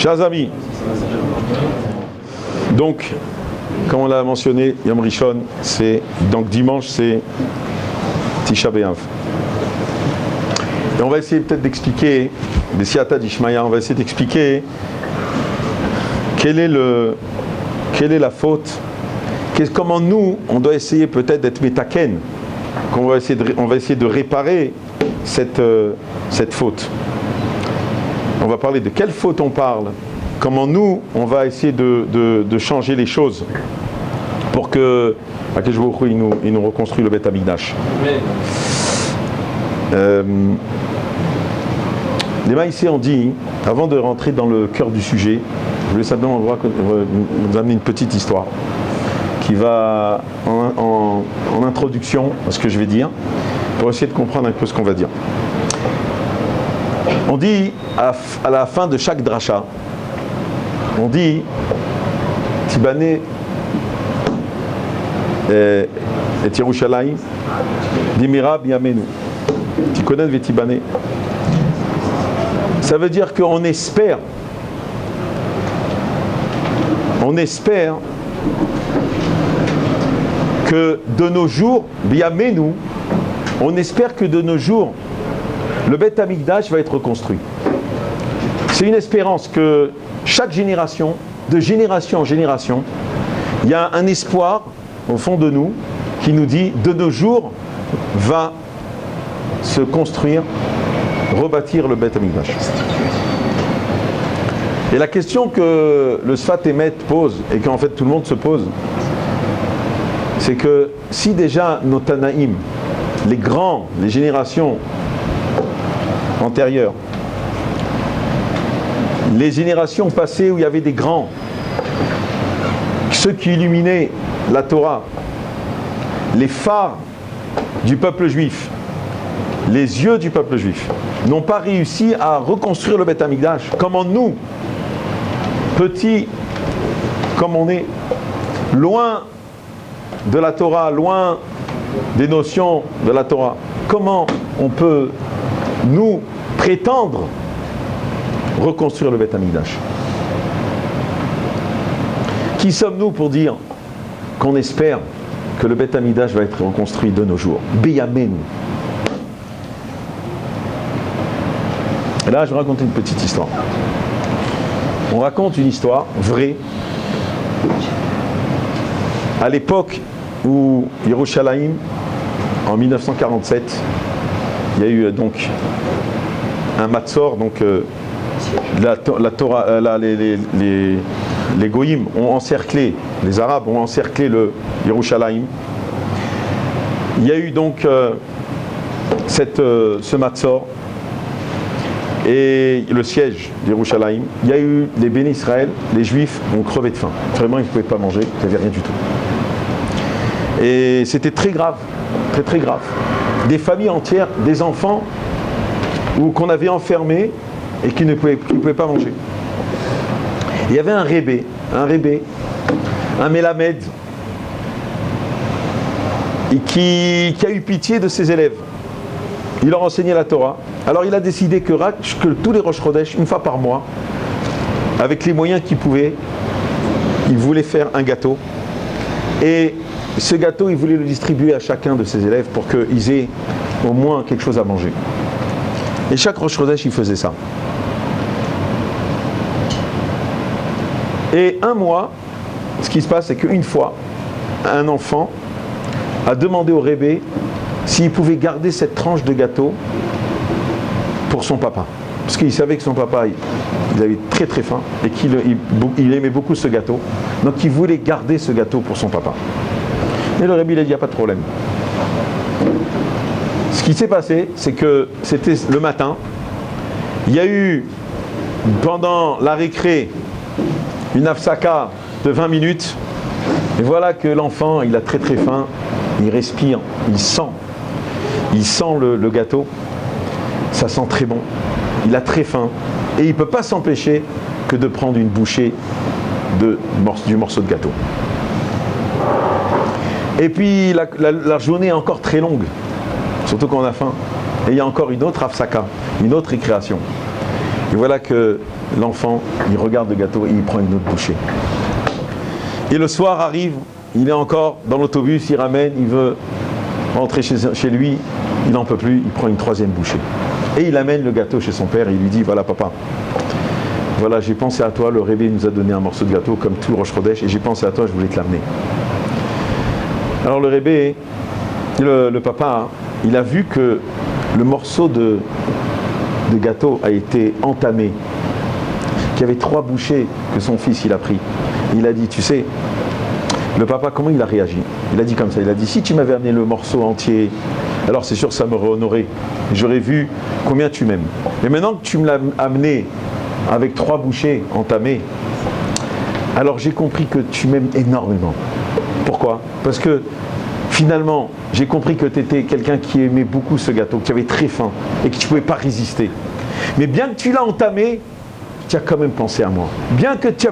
Chers amis, donc, comme on l'a mentionné, Yom Rishon, donc dimanche, c'est Tisha B'Av. Et on va essayer peut-être d'expliquer, des Siata d'Ishmaïa, on va essayer d'expliquer quelle est la faute, comment nous, on doit essayer peut-être d'être métaken, on va essayer de réparer cette faute. On va parler de quelle faute on parle, comment nous, on va essayer de changer les choses pour que Akadosh Baruch Hu, il nous reconstruit le Beth Amikdash. Les maïsés ont dit, avant de rentrer dans le cœur du sujet, je voulais simplement vous amener une petite histoire qui va en introduction à ce que je vais dire, pour essayer de comprendre un peu ce qu'on va dire. On dit, à la fin de chaque dracha, on dit Tibané et Yerushalayim Dimira Biyamenu Tikonen Vetibané. Ça veut dire qu'on espère que de nos jours, Biyamenu, on espère que de nos jours, le Beth Amikdash va être reconstruit. C'est une espérance que chaque génération, de génération en génération, il y a un espoir au fond de nous qui nous dit de nos jours va se construire, rebâtir le Beth Amikdash. Et la question que le Sfat Emet pose, et qu'en fait tout le monde se pose, c'est que si déjà nos Tanaïm, les générations antérieures, les générations passées où il y avait des grands, ceux qui illuminaient la Torah, les phares du peuple juif, les yeux du peuple juif, n'ont pas réussi à reconstruire le Beth Amikdash. Comment nous, petits comme on est, loin de la Torah, loin des notions de la Torah, comment on peut nous prétendre reconstruire le Beth Amikdash? Qui sommes-nous pour dire qu'on espère que le Beth Amikdash va être reconstruit de nos jours? Beyamenu. Et là, je vais raconter une petite histoire. On raconte une histoire vraie. À l'époque où Yerushalayim, en 1947, il y a eu donc un matzor, donc la Torah, les Goïm ont encerclé, les Arabes ont encerclé le Yerushalayim. Il y a eu donc ce matzor et le siège d'Yerushalayim. Il y a eu les bénis Israël, les Juifs ont crevé de faim. Vraiment, ils ne pouvaient pas manger, il n'y avait rien du tout. Et c'était très grave, très très grave. Des familles entières, des enfants qu'on avait enfermés et qui ne pouvaient pas manger. Il y avait un rébé, un mélamed, qui a eu pitié de ses élèves. Il leur enseignait la Torah. Alors il a décidé que tous les Rosh Chodesh, une fois par mois, avec les moyens qu'il pouvait, il voulait faire un gâteau. Et ce gâteau, il voulait le distribuer à chacun de ses élèves pour qu'ils aient au moins quelque chose à manger. Et chaque Rosh Chodesh, il faisait ça. Et un mois, ce qui se passe, c'est qu'une fois, un enfant a demandé au rébé s'il pouvait garder cette tranche de gâteau pour son papa. Parce qu'il savait que son papa, il avait très très faim et qu'il aimait beaucoup ce gâteau. Donc il voulait garder ce gâteau pour son papa. Et le rébé, il a dit, il n'y a pas de problème. Ce qui s'est passé, c'est que c'était le matin. Il y a eu, pendant la récré, une afsaka de 20 minutes. Et voilà que l'enfant, il a très très faim. Il respire, il sent le gâteau. Ça sent très bon. Il a très faim. Et il ne peut pas s'empêcher que de prendre une bouchée du morceau de gâteau. Et puis la journée est encore très longue. Surtout quand on a faim. Et il y a encore une autre afsaka, une autre récréation. Et voilà que l'enfant, il regarde le gâteau et il prend une autre bouchée. Et le soir arrive, il est encore dans l'autobus, il ramène, il veut rentrer chez lui, il n'en peut plus, il prend une troisième bouchée. Et il amène le gâteau chez son père et il lui dit, voilà papa, voilà j'ai pensé à toi, le Rebbe nous a donné un morceau de gâteau comme tout Rosh Chodesh et j'ai pensé à toi, je voulais te l'amener. Alors le Rebbe, le papa, il a vu que le morceau de gâteau a été entamé, qu'il y avait 3 bouchées que son fils il a pris. Il a dit, tu sais, le papa, comment il a réagi? Il a dit comme ça, il a dit, si tu m'avais amené le morceau entier, alors c'est sûr ça m'aurait honoré. J'aurais vu combien tu m'aimes. Mais maintenant que tu me l'as amené avec 3 bouchées entamées, alors j'ai compris que tu m'aimes énormément. Pourquoi? Parce que finalement, j'ai compris que tu étais quelqu'un qui aimait beaucoup ce gâteau, que tu avais très faim et que tu ne pouvais pas résister. Mais bien que tu l'as entamé, tu as quand même pensé à moi. Bien que tu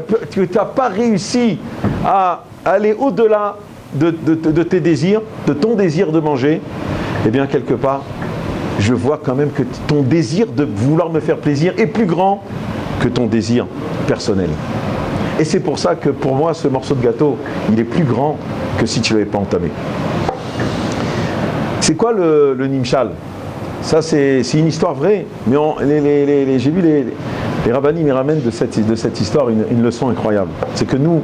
n'as pas réussi à aller au-delà de tes désirs, de ton désir de manger, eh bien quelque part, je vois quand même que ton désir de vouloir me faire plaisir est plus grand que ton désir personnel. Et c'est pour ça que pour moi, ce morceau de gâteau, il est plus grand que si tu ne l'avais pas entamé. C'est quoi le Nimshal? Ça, c'est une histoire vraie, mais j'ai vu les rabbinim ils ramènent de cette histoire une leçon incroyable. C'est que nous,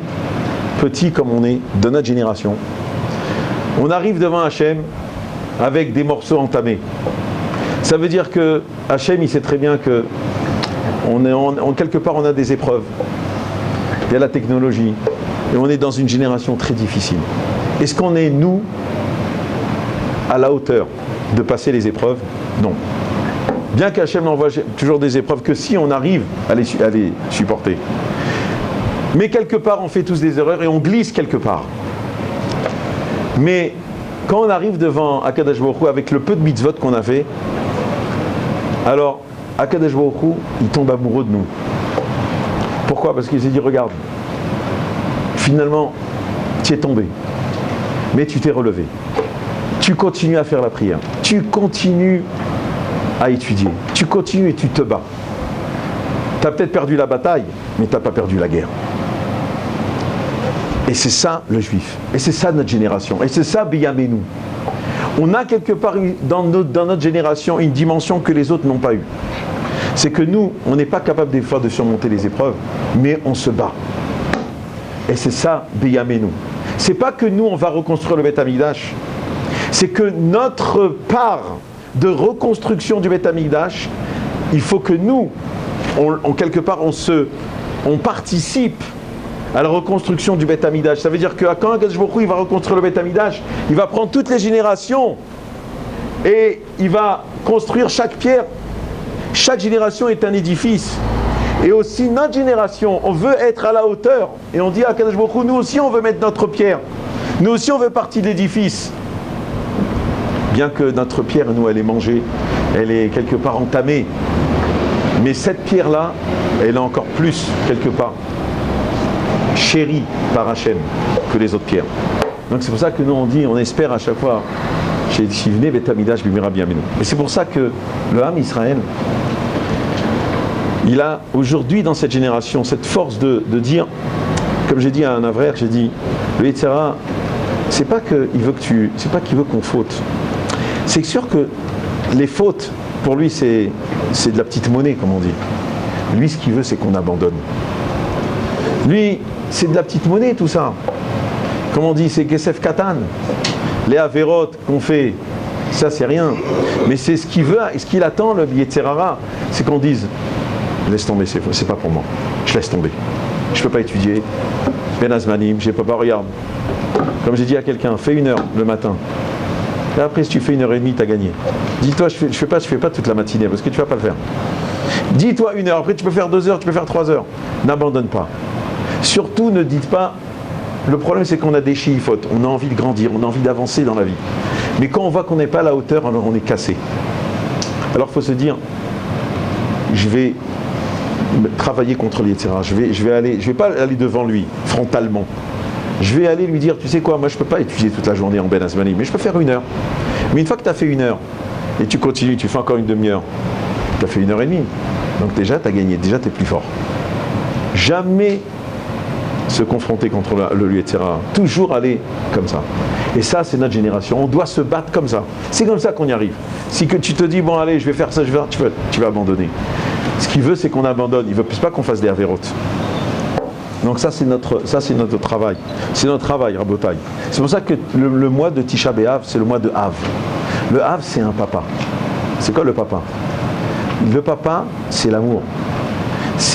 petits comme on est, de notre génération, on arrive devant Hachem avec des morceaux entamés. Ça veut dire que Hachem, il sait très bien que quelque part, on a des épreuves. Il y a la technologie, et on est dans une génération très difficile. Est-ce qu'on est, nous, à la hauteur de passer les épreuves? Non. Bien qu'Hachem envoie toujours des épreuves, que si on arrive à les supporter. Mais quelque part, on fait tous des erreurs et on glisse quelque part. Mais quand on arrive devant Akadosh Baruch Hu avec le peu de mitzvot qu'on a fait, alors Akadosh Baruch Hu, il tombe amoureux de nous. Pourquoi? Parce qu'il s'est dit, regarde, finalement, tu es tombé, mais tu t'es relevé. Tu continues à faire la prière. Tu continues à étudier. Tu continues et tu te bats. Tu as peut-être perdu la bataille, mais tu n'as pas perdu la guerre. Et c'est ça le juif. Et c'est ça notre génération. Et c'est ça Biyamenu. On a quelque part dans notre génération une dimension que les autres n'ont pas eue. C'est que nous, on n'est pas capable des fois de surmonter les épreuves, mais on se bat. Et c'est ça Biyamenu. C'est pas que nous, on va reconstruire le Beth Amikdash. C'est que notre part de reconstruction du Beth Amikdash, il faut que nous, quelque part, on participe à la reconstruction du Beth Amikdash. Ça veut dire que quand Akadosh Baruch Hu il va reconstruire le Beth Amikdash, il va prendre toutes les générations et il va construire chaque pierre. Chaque génération est un édifice. Et aussi notre génération, on veut être à la hauteur. Et on dit à Akadosh Baruch Hu, nous aussi on veut mettre notre pierre. Nous aussi on veut partie de l'édifice. Bien que notre pierre, nous, elle est mangée, elle est quelque part entamée. Mais cette pierre-là, elle est encore plus, quelque part, chérie par Hachem que les autres pierres. Donc c'est pour ça que nous, on dit, on espère à chaque fois, chez Shivne Beth Amikdash Bimira Biyamenu. Et c'est pour ça que le Ham Israël, il a aujourd'hui dans cette génération cette force de dire, comme j'ai dit à un avraire, j'ai dit, le Yetzer Hara, c'est pas qu'il veut qu'on faute. C'est sûr que les fautes, pour lui, c'est de la petite monnaie, comme on dit. Lui, ce qu'il veut, c'est qu'on abandonne. Lui, c'est de la petite monnaie, tout ça. Comme on dit, c'est Kesef Katan. Les Averot qu'on fait, ça, c'est rien. Mais c'est ce qu'il veut, ce qu'il attend, le Yetzer Hara, c'est qu'on dise, laisse tomber, c'est pas pour moi. Je laisse tomber. Je peux pas étudier. Ben Azmanim, je peux pas, regarde. Comme j'ai dit à quelqu'un, fais 1 heure le matin. Et après, si tu fais 1h30, tu as gagné. Dis-toi, je fais pas toute la matinée, parce que tu vas pas le faire. Dis-toi 1 heure, après tu peux faire 2 heures, tu peux faire 3 heures. N'abandonne pas. Surtout, ne dites pas, le problème c'est qu'on a des chiifotes, on a envie de grandir, on a envie d'avancer dans la vie. Mais quand on voit qu'on n'est pas à la hauteur, alors on est cassé. Alors il faut se dire, je vais travailler contre les Yetzer Hara, je vais pas aller devant lui, frontalement. Je vais aller lui dire, tu sais quoi, moi je ne peux pas étudier toute la journée en Ben Azmani, mais je peux faire 1 heure. Mais une fois que tu as fait 1 heure, et tu continues, tu fais encore une demi-heure, tu as fait 1h30. Donc déjà, tu as gagné, déjà, tu es plus fort. Jamais se confronter contre le lieu, etc. Toujours aller comme ça. Et ça, c'est notre génération. On doit se battre comme ça. C'est comme ça qu'on y arrive. Si que tu te dis, bon allez, je vais faire ça, tu vas abandonner. Ce qu'il veut, c'est qu'on abandonne. Il ne veut plus pas qu'on fasse des Avérotes. Donc ça, c'est notre travail. C'est notre travail, Rabotai. C'est pour ça que le mois de Tisha B'Av, c'est le mois de Av. Le Av, c'est un papa. C'est quoi le papa? Le papa, c'est l'amour.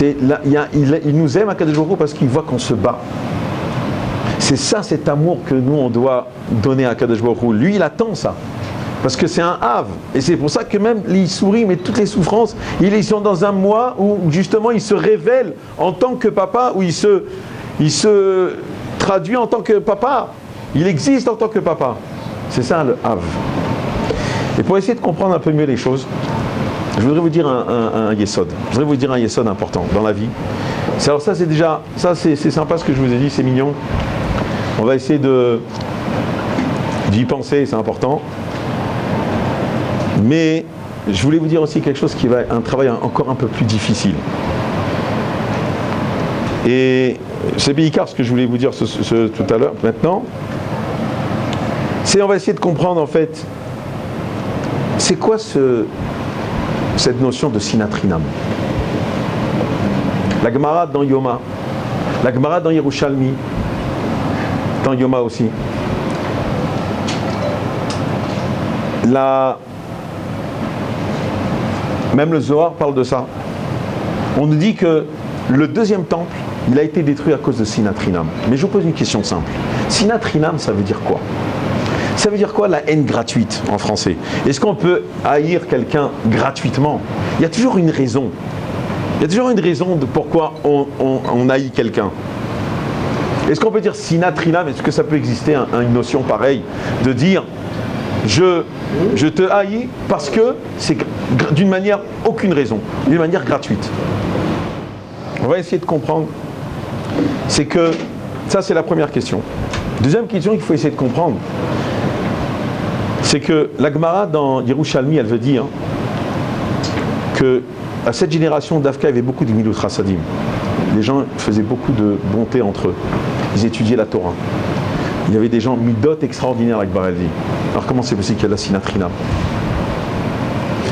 Il nous aime à Kadosh Baruch Hu parce qu'il voit qu'on se bat. C'est ça, cet amour que nous, on doit donner à Kadosh Baruch Hu. Lui, il attend ça. Parce que c'est un Av. Et c'est pour ça que même les souris, mais toutes les souffrances, ils sont dans un mois où justement il se révèle en tant que papa, où il se traduit en tant que papa. Il existe en tant que papa. C'est ça le Av. Et pour essayer de comprendre un peu mieux les choses, je voudrais vous dire un yesod. Je voudrais vous dire un yesod important dans la vie. Alors ça, c'est déjà, ça c'est sympa ce que je vous ai dit, c'est mignon. On va essayer d'y penser, c'est important. Mais je voulais vous dire aussi quelque chose qui va être un travail encore un peu plus difficile. Et c'est Béicard ce que je voulais vous dire tout à l'heure, maintenant. On va essayer de comprendre en fait, c'est quoi cette notion de sinatrinam. La Gemara dans Yoma, la Gemara dans Yerushalmi, dans Yoma aussi. Même le Zohar parle de ça. On nous dit que le deuxième temple, il a été détruit à cause de sinatrinam. Mais je vous pose une question simple. Sinatrinam, ça veut dire quoi? Ça veut dire quoi la haine gratuite en français? Est-ce qu'on peut haïr quelqu'un gratuitement? Il y a toujours une raison. Il y a toujours une raison de pourquoi on haït quelqu'un. Est-ce qu'on peut dire sinatrinam? Est-ce que ça peut exister une notion pareille de dire je te haïs parce que c'est d'une manière, aucune raison, d'une manière gratuite. On va essayer de comprendre. C'est que, ça c'est la première question. Deuxième question qu'il faut essayer de comprendre, c'est que la Gemara dans Yerushalmi, elle veut dire que à cette génération d'Afka, il y avait beaucoup de Milut Chassadim. Les gens faisaient beaucoup de bonté entre eux. Ils étudiaient la Torah. Il y avait des gens midot extraordinaires, la Gemara, elle dit. Alors comment c'est possible qu'il y a la sinatrina?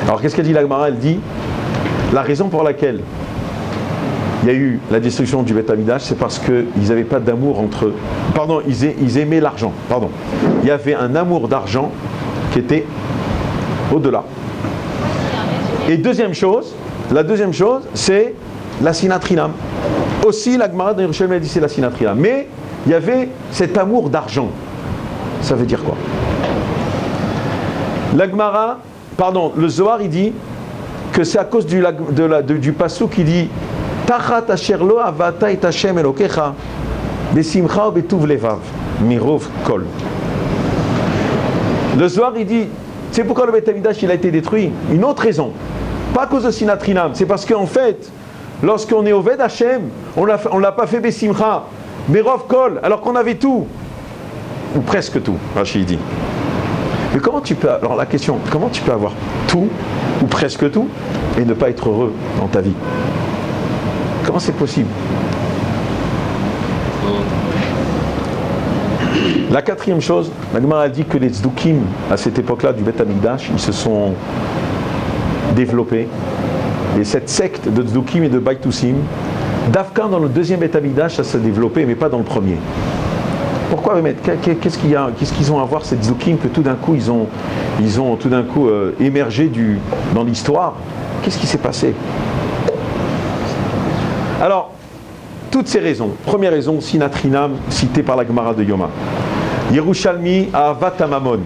Alors qu'est-ce qu'elle dit la Gemara? Elle dit la raison pour laquelle il y a eu la destruction du Beth Amikdash, c'est parce qu'ils n'avaient pas d'amour entre eux. Pardon, ils aimaient l'argent. Pardon. Il y avait un amour d'argent qui était au-delà. Et la deuxième chose, c'est la sinatrinam. Aussi, la Gemara dans Yerushalmi a dit c'est la sinatrinam. Mais il y avait cet amour d'argent. Ça veut dire quoi? Le Zohar il dit que c'est à cause du passouk qui dit Tachat asher lo avata et Hashem elokecha besimcha betuv levav mirov kol. Le Zohar il dit c'est pourquoi le Beth Amikdash il a été détruit. Une autre raison, pas à cause de sinatrinam, c'est parce qu'en fait lorsqu'on est au Ved Hashem, on l'a pas fait besimcha mirov kol alors qu'on avait tout ou presque tout. Rashi dit. Mais comment tu peux avoir tout ou presque tout et ne pas être heureux dans ta vie? Comment c'est possible? La quatrième chose, la Gemara a dit que les tzdukim à cette époque-là du Beth Amikdash, ils se sont développés. Et cette secte de tzdukim et de baïtoussim, d'Afka dans le deuxième Beth Amikdash, ça s'est développé, mais pas dans le premier. Pourquoi qu'est-ce qu'ils ont à voir ces tzdukim que tout d'un coup ils ont tout d'un coup émergé dans l'histoire? Qu'est-ce qui s'est passé? Alors, toutes ces raisons. Première raison, sinatrinam, citée par la Gemara de Yoma. Yerushalmi ahavat hamamon,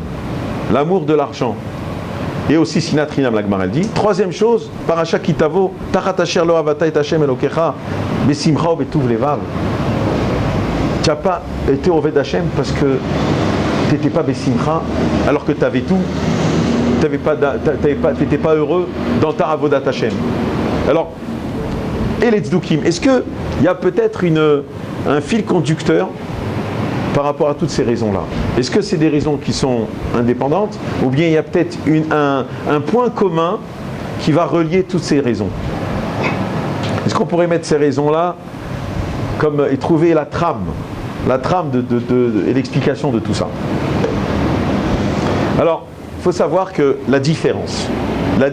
l'amour de l'argent. Et aussi sinatrinam, la Gemara dit. Troisième chose, parasha kitavo, tachat asher lo avata et Hashem elokecha, besimcha ou betuv levav. Tu n'as pas été au Ved Hashem parce que tu n'étais pas Bessimcha, alors que tu avais tout. Tu n'étais pas heureux dans ta Avodat Hashem. Alors, et les tzdukim, est-ce qu'il y a peut-être un fil conducteur par rapport à toutes ces raisons-là? Est-ce que c'est des raisons qui sont indépendantes ou bien il y a peut-être un point commun qui va relier toutes ces raisons? Est-ce qu'on pourrait mettre ces raisons-là comme, et trouver la trame et l'explication de tout ça? Alors, il faut savoir que la différence, là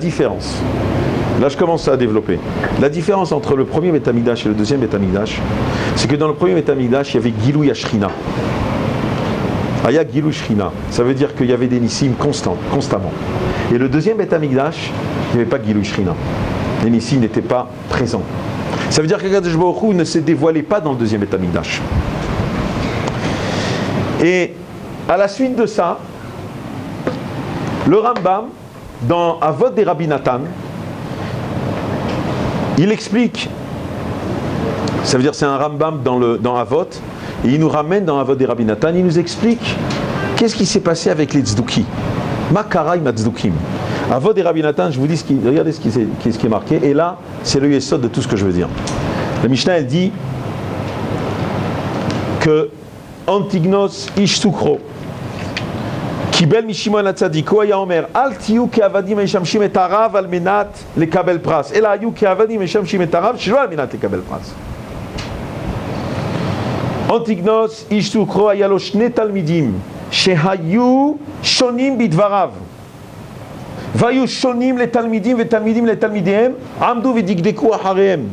je commence à développer, la différence entre le premier Beth Amikdash et le deuxième Beth Amikdash, c'est que dans le premier Beth Amikdash, il y avait Gilou Yashrina. Aya Gilou Shrina, ça veut dire qu'il y avait des nissim constamment. Et le deuxième Beth Amikdash, il n'y avait pas Gilou Shrina. Les nissim n'étaient pas présents. Ça veut dire qu'Akadosh Baruch Hu ne se dévoilait pas dans le deuxième Beth Amikdash. Et à la suite de ça, le Rambam, dans Avot des Rabbi Nathan, il explique, ça veut dire c'est un Rambam dans Avot, et il nous ramène dans Avot des Rabbi Nathan, il nous explique qu'est-ce qui s'est passé avec les tzdukim. Makarai matzdukim. Avot des Rabbi Nathan, je vous dis, regardez ce qui est marqué, et là, c'est le yesod de tout ce que je veux dire. La Mishnah, elle dit que Antignos ish sukro, Kibel Mishimon Hatzadiko aya omer al tiyu ke'avadim meshamshim et harav al menat lekabel pras ela hayu ke'avadim meshamshim et harav shelo al menat lekabel pras. Antignos ish sukro aya lo shne talmidim shehayu shonim bidvarav vayu shonim letalmidim vetalmidim letalmidihem amdu vedigdeku acharehem.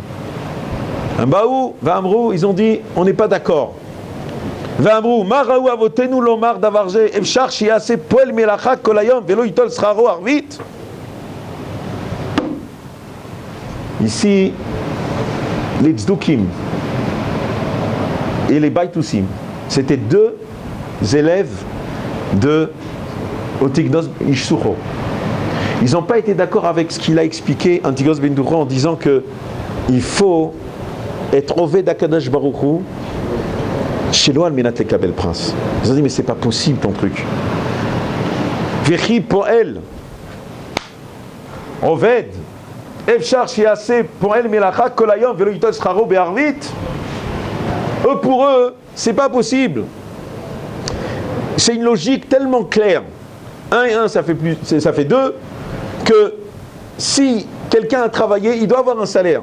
Baou va'amrou, ils ont dit on n'est pas d'accord. V'amrou ma raou avotenu lomar davarje efshar shiase poel melacha kol hayom velo yitol scharo arvit. Ici, les tzdukim et les baitusim, c'était deux élèves de Antignos Ishsucho. Ils n'ont pas été d'accord avec ce qu'il a expliqué, Antignos ben Douro, en disant que il faut être oved Akadosh Baruch Hu shelo al menat lekabel prince. Ils ont dit mais c'est pas possible ton truc. Vechi poel oved efshar shiase poel melacha kol hayom velo yitol scharo be'arvit. Eux pour eux c'est pas possible. C'est une logique tellement claire. 1 et 1 ça fait 2, que si quelqu'un a travaillé, il doit avoir un salaire.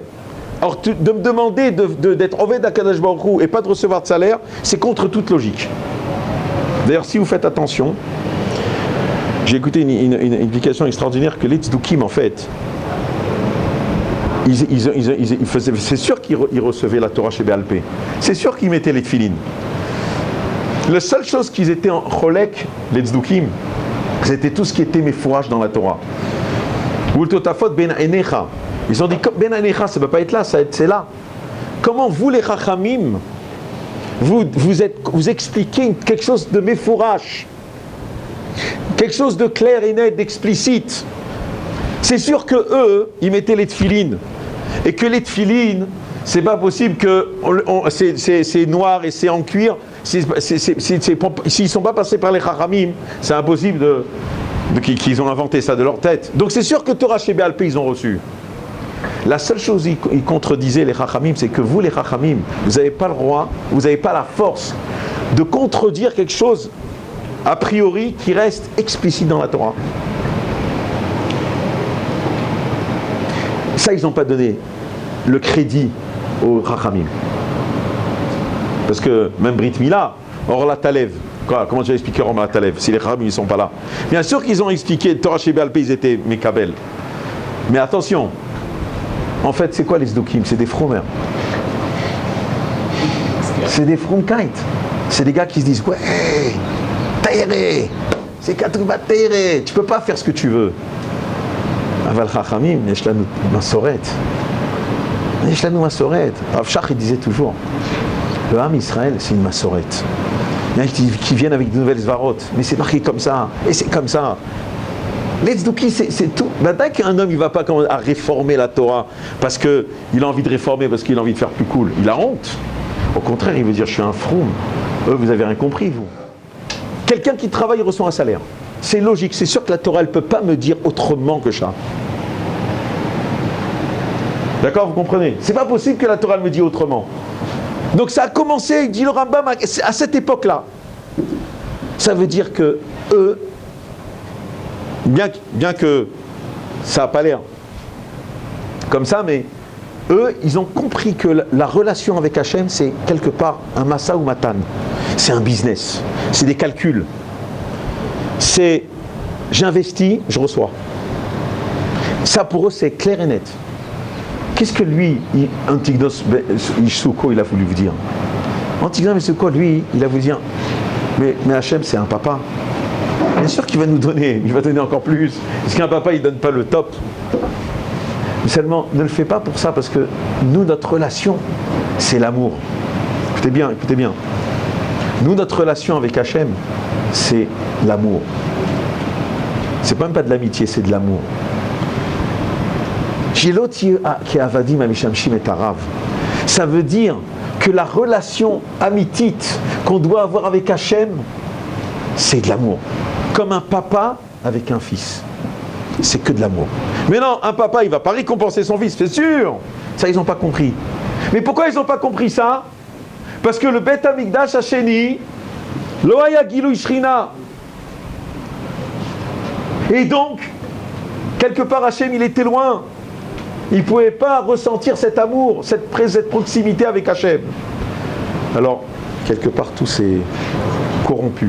Alors de me demander d'être oved Akadosh Baruch Hu et pas de recevoir de salaire, c'est contre toute logique. D'ailleurs, si vous faites attention, j'ai écouté une explication extraordinaire que les tzdukim, en fait, c'est sûr qu'ils recevaient la Torah chez Béal Pé. C'est sûr qu'ils mettaient les tfilines. La seule chose qu'ils étaient en cholek, les tzdukim, c'était tout ce qui était méfourage dans la Torah. Ou totafot ben enecha. Ils ont dit ben enecha, ça ne peut pas être là, c'est là. Comment vous les chachamim, vous expliquez quelque chose de méfourage, quelque chose de clair et net, d'explicite. C'est sûr que eux, ils mettaient les tfilines, et que les tfilines, c'est pas possible que c'est noir et c'est en cuir. S'ils ne sont pas passés par les chachamim, c'est impossible qu'ils ont inventé ça de leur tête. Donc c'est sûr que Torah chez Béal Pé, ils ont reçu. La seule chose qu'ils contredisaient les chachamim, c'est que vous les chachamim, vous n'avez pas le droit, vous n'avez pas la force de contredire quelque chose a priori qui reste explicite dans la Torah. Ça, ils n'ont pas donné le crédit aux chachamim. Parce que même Brit Mila, Or la Talev, comment tu vas expliquer Or la Talev si les chachamim ils ne sont pas là? Bien sûr qu'ils ont expliqué Torah chez Béal Pé, ils étaient Mekabel. Mais attention, en fait, c'est quoi les tzdukim? C'est des fromers. C'est des fromkait. C'est des gars qui se disent ouais, taïré, c'est katouba taïré, tu peux pas faire ce que tu veux. Aval chachamim, neshlanu masoret. Neshlanu masoret. Rav Shach, il disait toujours, le Ham Israël, c'est une masoret. Il y en a qui viennent avec de nouvelles svarot, mais c'est marqué comme ça, et c'est comme ça. Les tzdukim, c'est tout. Maintenant qu'un homme, il ne va pas à réformer la Torah parce qu'il a envie de réformer, parce qu'il a envie de faire plus cool, il a honte. Au contraire, il veut dire, je suis un froum. Eux, vous n'avez rien compris, vous. Quelqu'un qui travaille reçoit un salaire. C'est logique, c'est sûr que la Torah, elle ne peut pas me dire autrement que ça. D'accord, vous comprenez? C'est pas possible que la Torah me dise autrement. Donc ça a commencé, dit le Rambam, à cette époque-là. Ça veut dire que eux, bien que ça n'a pas l'air comme ça, mais eux, ils ont compris que la relation avec Hachem, c'est quelque part un massa ou matan. C'est un business, c'est des calculs. C'est j'investis, je reçois. Ça pour eux, c'est clair et net. Qu'est-ce que lui, Antignos Ishsuko, il a voulu vous dire? Antignos Ishsuko, lui, il a voulu dire, mais Hachem, c'est un papa. Bien sûr qu'il va nous donner, il va donner encore plus. Parce qu'un papa, il ne donne pas le top. Mais seulement, ne le fais pas pour ça, parce que nous, notre relation, c'est l'amour. Écoutez bien, écoutez bien. Nous, notre relation avec Hachem, c'est l'amour. C'est même pas de l'amitié, c'est de l'amour. Ça veut dire que la relation amitite qu'on doit avoir avec Hachem, c'est de l'amour. Comme un papa avec un fils. C'est que de l'amour. Mais non, un papa, il ne va pas récompenser son fils, c'est sûr. Ça, ils n'ont pas compris. Mais pourquoi ils n'ont pas compris ça? Parce que le Beth Amikdash Hasheni, Loaya Gilui Shrina. Et donc, quelque part, Hachem, il était loin. Il ne pouvait pas ressentir cet amour, cette proximité avec Hachem. Alors, quelque part, tout s'est corrompu.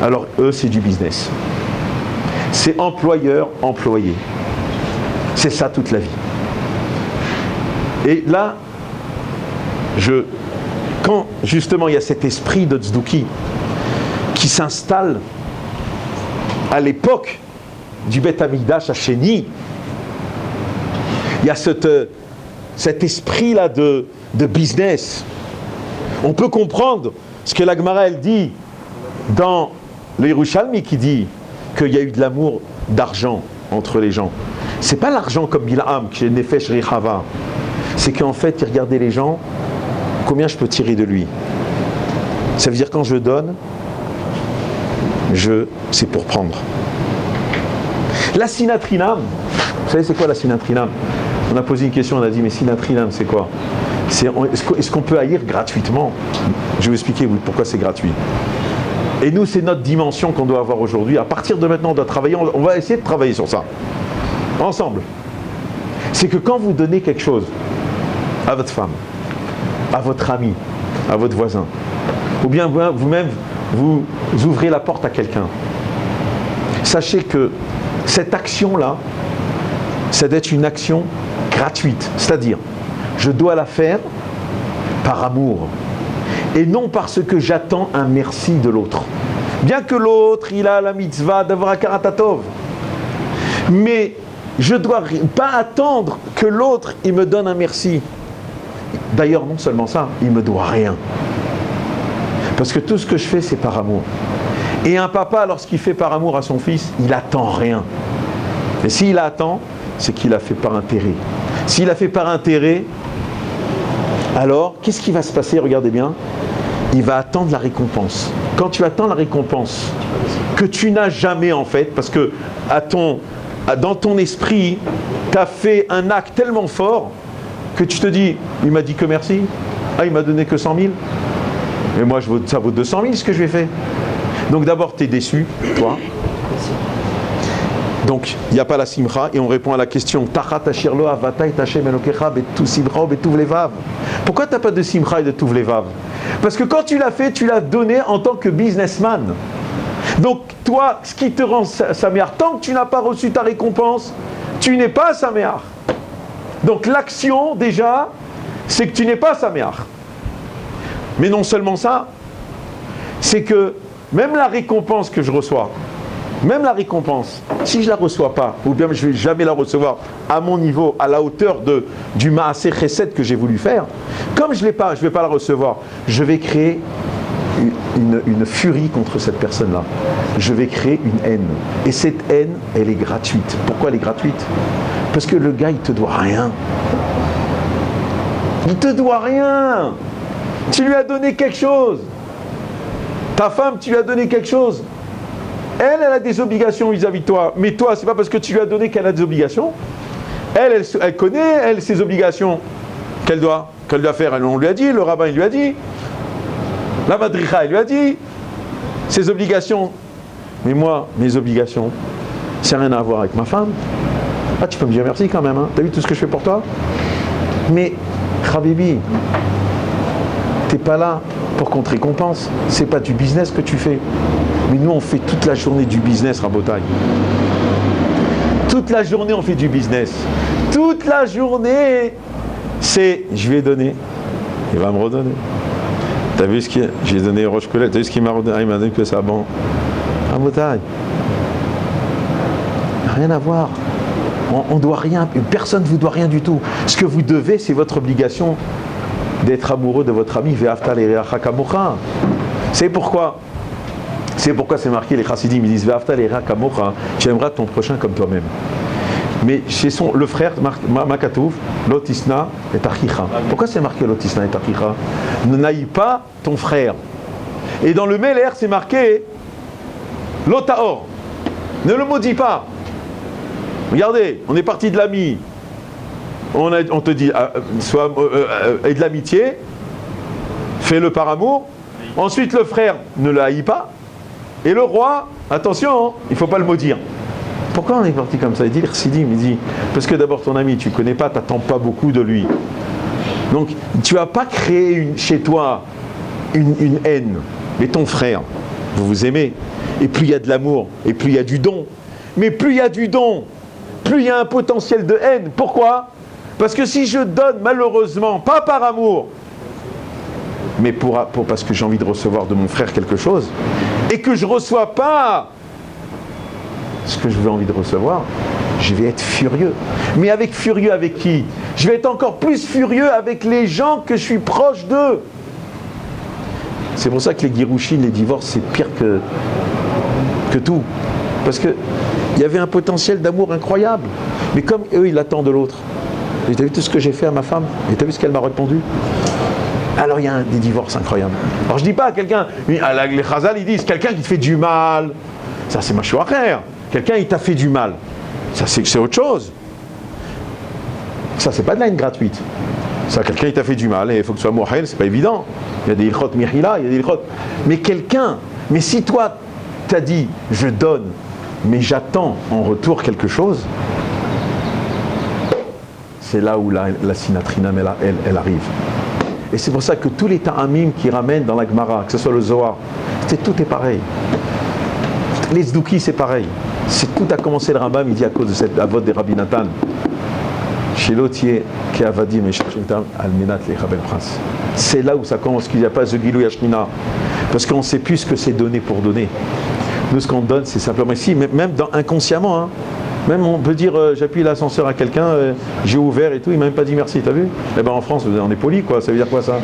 Alors, eux, c'est du business. C'est employeur-employé. C'est ça toute la vie. Et là, quand justement il y a cet esprit de Tzduki qui s'installe à l'époque du Beth Amikdash Hasheni, il y a cet esprit-là de business. On peut comprendre ce que la Gemara elle dit dans le Yerushalmi qui dit qu'il y a eu de l'amour d'argent entre les gens. C'est pas l'argent comme Bil'am, qui est Nefesh Rechava. C'est qu'en fait, il regardait les gens, combien je peux tirer de lui. Ça veut dire quand je donne, c'est pour prendre. La sinatrinam, vous savez c'est quoi la sinatrinam? On a posé une question, on a dit mais sinatrinam c'est quoi? Est-ce qu'on peut haïr gratuitement? Je vais vous expliquer pourquoi c'est gratuit. Et nous, c'est notre dimension qu'on doit avoir aujourd'hui. À partir de maintenant, on doit travailler, on va essayer de travailler sur ça. Ensemble. C'est que quand vous donnez quelque chose à votre femme, à votre ami, à votre voisin, ou bien vous-même, vous ouvrez la porte à quelqu'un, sachez que cette action-là, ça doit être une action gratuite. C'est-à-dire, je dois la faire par amour. Et non parce que j'attends un merci de l'autre. Bien que l'autre, il a la mitzvah d'avoir un karatatov. Mais je ne dois pas attendre que l'autre, il me donne un merci. D'ailleurs, non seulement ça, il ne me doit rien. Parce que tout ce que je fais, c'est par amour. Et un papa, lorsqu'il fait par amour à son fils, il attend rien. Et s'il attend, c'est qu'il a fait par intérêt. S'il a fait par intérêt, alors, qu'est-ce qui va se passer? Regardez bien. Il va attendre la récompense. Quand tu attends la récompense, que tu n'as jamais en fait, parce que dans ton esprit, tu as fait un acte tellement fort que tu te dis, il m'a dit que merci, il m'a donné que 100 000, mais moi ça vaut 200 000 ce que je lui ai fait. Donc d'abord tu es déçu, toi. Donc il n'y a pas la simcha et on répond à la question pourquoi tu n'as pas de simcha et de tuv levav? Parce que quand tu l'as fait, tu l'as donné en tant que businessman. Donc toi, ce qui te rend saméar, tant que tu n'as pas reçu ta récompense, tu n'es pas saméar. Donc l'action déjà, c'est que tu n'es pas saméar. Mais non seulement ça, c'est que même la récompense que je reçois, même la récompense, si je ne la reçois pas, ou bien je ne vais jamais la recevoir à mon niveau, à la hauteur du Maaseh Chesed que j'ai voulu faire, comme je ne vais pas la recevoir, je vais créer une furie contre cette personne-là. Je vais créer une haine. Et cette haine, elle est gratuite. Pourquoi elle est gratuite? Parce que le gars, il ne te doit rien. Il ne te doit rien. Tu lui as donné quelque chose. Ta femme, tu lui as donné quelque chose. Elle a des obligations vis-à-vis de toi. Mais toi, c'est pas parce que tu lui as donné qu'elle a des obligations. Elle connaît, ses obligations qu'elle doit faire. On lui a dit, le rabbin, il lui a dit. La madricha, il lui a dit. Ses obligations. Mais moi, mes obligations, ça n'a rien à voir avec ma femme. Tu peux me dire merci quand même. T'as vu tout ce que je fais pour toi? Mais, Habibi, t'es pas là pour qu'on te récompense. C'est pas du business que tu fais. Mais nous, on fait toute la journée du business, Rabotai. Toute la journée, on fait du business. Toute la journée, c'est je lui ai donné, il va me redonner. T'as vu ce qu'il j'ai donné Roche Colette, t'as vu ce qu'il m'a redonné? Il m'a donné que ça, bon. Rabotai. Rien à voir. On doit rien, personne ne vous doit rien du tout. Ce que vous devez, c'est votre obligation d'être amoureux de votre ami. C'est pourquoi c'est marqué, les chassidim, ils disent tu aimeras ton prochain comme toi-même. Mais chez le frère, Makatouf, Lotisna et Achicha. Pourquoi c'est marqué Lotisna et Achicha? Ne naïs pas ton frère. Et dans le Meler, c'est marqué Lotaor. Ne le maudis pas. Regardez, on est parti de l'ami. On te dit, et de l'amitié, fais-le par amour. Ensuite, le frère ne le haït pas. Et le roi, attention, il ne faut pas le maudire. Pourquoi on est parti comme ça? Il dit, il dit, parce que d'abord ton ami, tu ne connais pas, tu n'attends pas beaucoup de lui. Donc, tu ne vas pas créer chez toi une haine. Mais ton frère, vous vous aimez. Et plus il y a de l'amour, et plus il y a du don. Mais plus il y a du don, plus il y a un potentiel de haine. Pourquoi? Parce que si je donne malheureusement, pas par amour, mais parce que j'ai envie de recevoir de mon frère quelque chose, et que je ne reçois pas ce que je veux envie de recevoir, je vais être furieux. Mais furieux avec qui? Je vais être encore plus furieux avec les gens que je suis proche d'eux. C'est pour ça que les guirouchines, les divorces, c'est pire que tout. Parce qu'il y avait un potentiel d'amour incroyable. Mais comme eux, ils l'attendent de l'autre. Et t'as vu tout ce que j'ai fait à ma femme? Et t'as vu ce qu'elle m'a répondu? Alors il y a des divorces incroyables. Alors je dis pas à quelqu'un, les Chazal ils disent, quelqu'un qui te fait du mal, ça c'est machou frère. Quelqu'un il t'a fait du mal, ça c'est autre chose. Ça c'est pas de la haine gratuite. Ça, quelqu'un il t'a fait du mal et il faut que tu sois mohel, c'est pas évident. Il y a des ilchot mihila, il y a des ilchot. Mais si toi t'as dit, je donne, mais j'attends en retour quelque chose, c'est là où la sinatrinam elle arrive. Et c'est pour ça que tous les ta'amim qui ramènent dans la Gemara, que ce soit le Zohar, tout est pareil. Les Zdouki c'est pareil. C'est tout a commencé le Rambam, il dit à cause de cette avot des Rabbi Nathan. Chez l'Otier, qui a vadi mais al-menat les Rabel Prince. C'est là où ça commence, qu'il n'y a pas The Gilou Yashnina. Parce qu'on ne sait plus ce que c'est donner pour donner. Nous, ce qu'on donne, c'est simplement ici, même inconsciemment. Hein. Même on peut dire, j'appuie l'ascenseur à quelqu'un, j'ai ouvert et tout, il m'a même pas dit merci, t'as vu? Eh ben en France, on est poli, quoi. Ça veut dire quoi ça?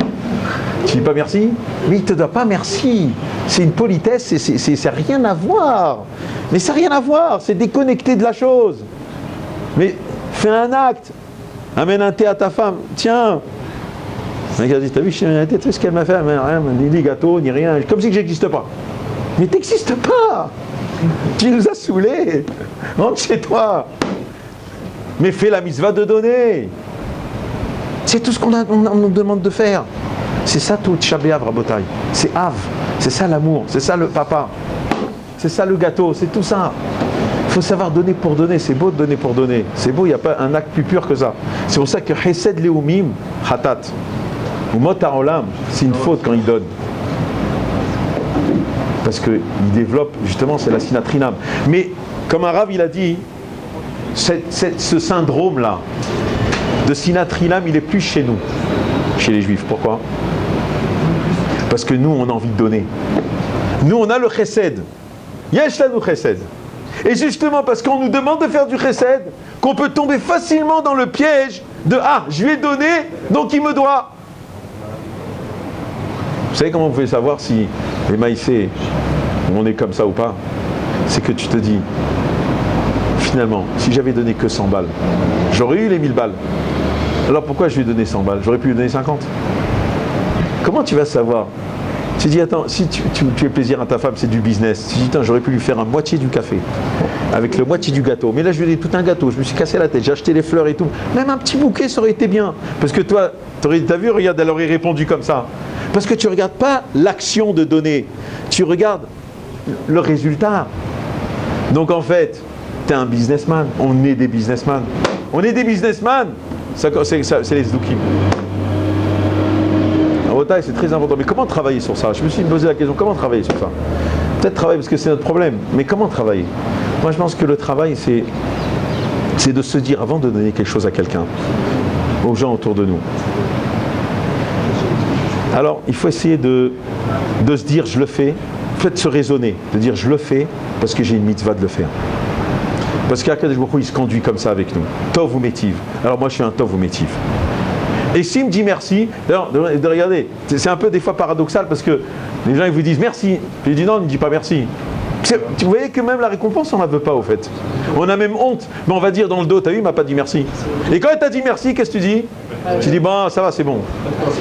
Tu dis pas merci? Mais il te doit pas merci. C'est une politesse, c'est rien à voir. Mais ça n'a rien à voir, c'est déconnecté de la chose. Mais fais un acte. Amène un thé à ta femme. Tiens. Le gars dit, t'as vu, tu sais ce qu'elle m'a fait? Rien, ni gâteau, ni rien. Comme si que j'existe pas. Mais t'existes pas. Tu nous as saoulés. Rentre chez toi. Mais fais la mitzvah de donner. C'est tout ce qu'on nous demande de faire. C'est ça tout, Tchabéav Rabotai. C'est Av. C'est ça l'amour. C'est ça le papa. C'est ça le gâteau. C'est tout ça. Il faut savoir donner pour donner. C'est beau de donner pour donner. C'est beau, il n'y a pas un acte plus pur que ça. C'est pour ça que Chesed Leumim, Hatat, ou Mot Haolam, c'est une faute quand il donne. Parce qu'il développe, justement, c'est la sinatrinam. Mais, comme un Rav, il a dit, ce syndrome-là, de sinatrinam, il est plus chez nous, chez les Juifs. Pourquoi? Parce que nous, on a envie de donner. Nous, on a le chesed. Yesh lanu chesed. Et justement, parce qu'on nous demande de faire du chesed, qu'on peut tomber facilement dans le piège de « Ah, je lui ai donné, donc il me doit ». Vous savez comment vous pouvez savoir si les maïsés, on est comme ça ou pas? C'est que tu te dis, finalement, si j'avais donné que 100 balles, j'aurais eu les 1000 balles. Alors pourquoi je lui ai donné 100 balles? J'aurais pu lui donner 50. Comment tu vas savoir? Tu dis, attends, si tu fais plaisir à ta femme, c'est du business. Tu dis, attends, j'aurais pu lui faire un moitié du café, avec le moitié du gâteau. Mais là, je lui ai donné tout un gâteau, je me suis cassé la tête, j'ai acheté les fleurs et tout. Même un petit bouquet, ça aurait été bien. Parce que toi, t'as vu, regarde, elle aurait répondu comme ça. Parce que tu ne regardes pas l'action de donner, tu regardes le résultat. Donc en fait, tu es un businessman, on est des businessmen. On est des businessmen. c'est les Zdoukim. C'est très important. Mais comment travailler sur ça? Je me suis posé la question, comment travailler sur ça? Peut-être travailler parce que c'est notre problème, mais comment travailler? Moi je pense que le travail c'est de se dire avant de donner quelque chose à quelqu'un, aux gens autour de nous. Alors il faut essayer de se dire je le fais, peut-être se raisonner, de dire je le fais parce que j'ai une mitzvah de le faire. Parce qu'Akadosh Baruch Hu, il se conduit comme ça avec nous. Tov ou métiv. Alors moi je suis un tov ou métiv. Et s'il me dit merci, d'ailleurs, regardez, c'est un peu des fois paradoxal parce que les gens ils vous disent merci. Puis il dit non, il ne dit pas merci. Vous voyez que même la récompense, on ne la veut pas au fait. On a même honte, mais on va dire dans le dos, t'as vu, il ne m'a pas dit merci. Et quand il t'a dit merci, qu'est-ce que tu dis? Tu dis bon, ça va, c'est bon.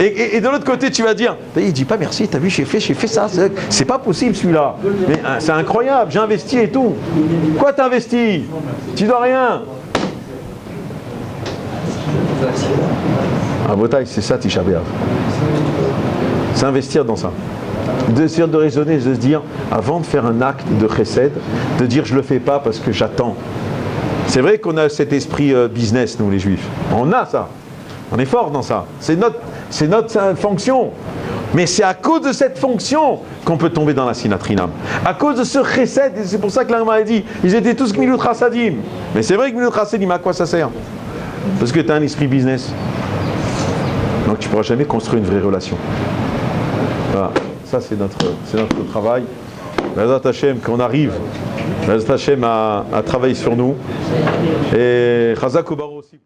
Et de l'autre côté, tu vas dire, il ne dit pas merci, t'as vu, j'ai fait ça, c'est pas possible celui-là. Mais c'est incroyable, j'ai investi et tout. Quoi t'as investi? Tu dois rien. Ah, Botaï, c'est ça, Tisha B'Av. C'est investir dans ça. D'essayer de raisonner, de se dire, avant de faire un acte de chesed, de dire je le fais pas parce que j'attends. C'est vrai qu'on a cet esprit business, nous les juifs. On a ça. On est fort dans ça. C'est notre fonction. Mais c'est à cause de cette fonction qu'on peut tomber dans la sinatrinam. À cause de ce chesed, et c'est pour ça que l'Agma a dit, ils étaient tous Gmilut Chassadim. Mais c'est vrai que Gmilut Chassadim, à quoi ça sert? Parce que tu as un esprit business. Donc tu ne pourras jamais construire une vraie relation. Voilà. Ça c'est notre travail. Bezat Hashem, qu'on arrive Bezat Hashem à travailler sur nous. Et Chazak Obaro aussi.